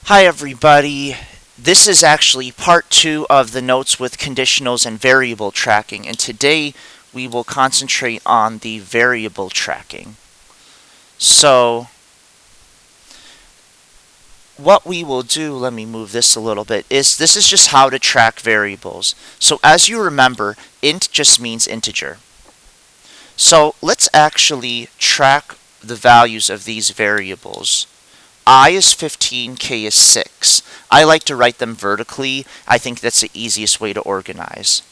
Hi everybody. This is actually part 2 of the notes with conditionals and variable tracking, and today we will concentrate on the variable tracking. So what we will do, let me move this a little bit, is this is just how to track variables. So as you remember, int just means integer. So let's actually track the values of these variables. I is 15, K is 6. I like to write them vertically. I think that's the easiest way to organize.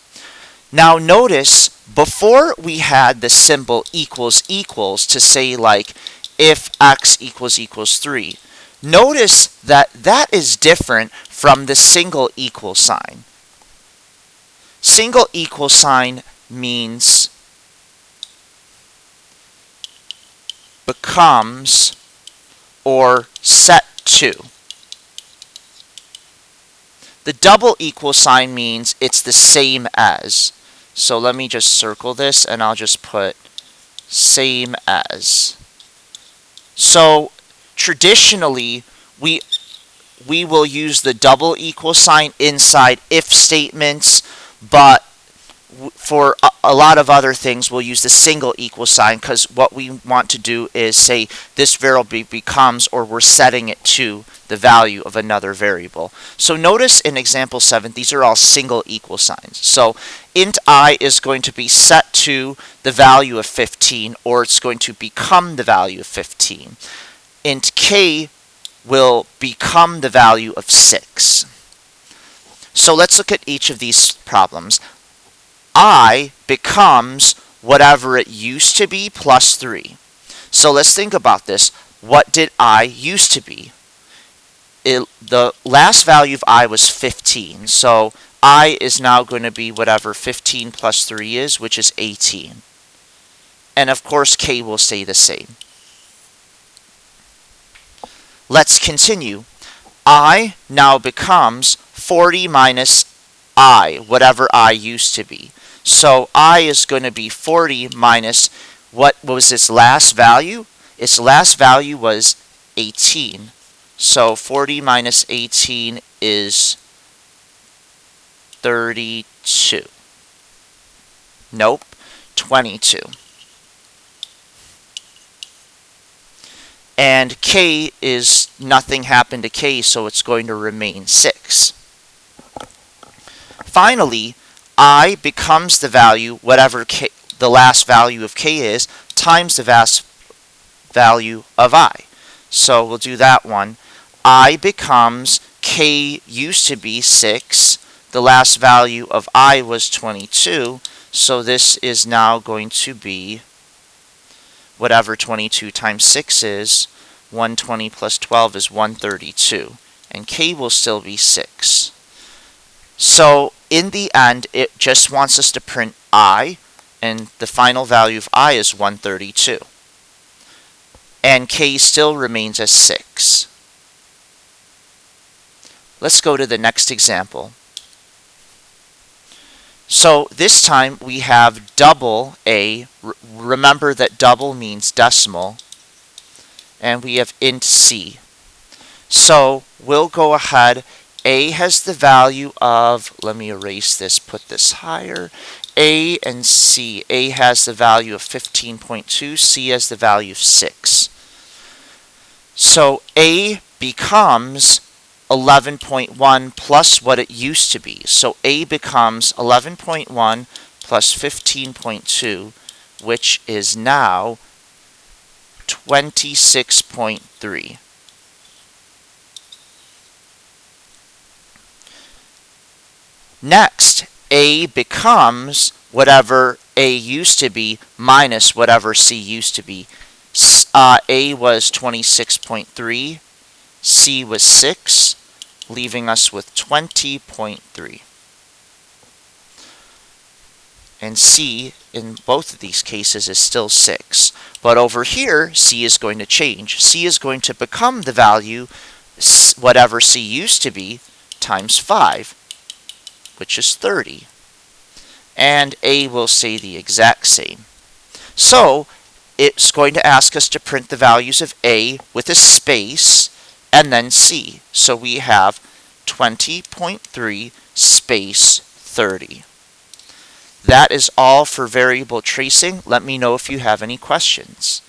Now notice, before we had the symbol equals equals to say like if x equals 3. Notice that that is different from the single equal sign. Single equal sign means becomes or set to. The double equal sign means it's the same as. So let me just circle this and I'll just put same as. So traditionally we will use the double equal sign inside if statements, but for a lot of other things we'll use the single equal sign because what we want to do is say this variable becomes, or we're setting it to the value of another variable. So notice in example 7 these are all single equal signs. So int I is going to be set to the value of 15, or it's going to become the value of 15. Int k will become the value of 6. So let's look at each of these problems. I becomes whatever it used to be plus 3. So let's think about this. What did I used to be? The last value of I was 15. So I is now going to be whatever 15 plus 3 is, which is 18. And of course, k will stay the same. Let's continue. I now becomes 40 minus I, whatever I used to be. So I is going to be 40 minus, what was its last value? Its last value was 18. So 40 minus 18 is 32. Nope, 22. And k is, nothing happened to k, so it's going to remain 6. Finally, I becomes the value, whatever k, the last value of k is, times the last value of I. So we'll do that one. I becomes, k used to be 6. The last value of I was 22. So this is now going to be whatever 22 times 6 is. 120 plus 12 is 132. And k will still be 6. So in the end, it just wants us to print I, and the final value of I is 132. And k still remains as 6. Let's go to the next example. So this time we have double A. Remember that double means decimal. And we have int c. So we'll go ahead. A has the value of, let me erase this, put this higher. A and C. A has the value of 15.2. C has the value of 6. So A becomes 11.1 plus what it used to be. So A becomes 11.1 plus 15.2, which is now 26.3. Next, A becomes whatever A used to be minus whatever C used to be. A was 26.3, C was 6, leaving us with 20.3. And C, in both of these cases, is still 6. But over here, C is going to change. C is going to become the value, whatever C used to be, times 5. Which is 30. And A will stay the exact same. So it's going to ask us to print the values of A with a space and then C. So we have 20.3 space 30. That is all for variable tracing. Let me know if you have any questions.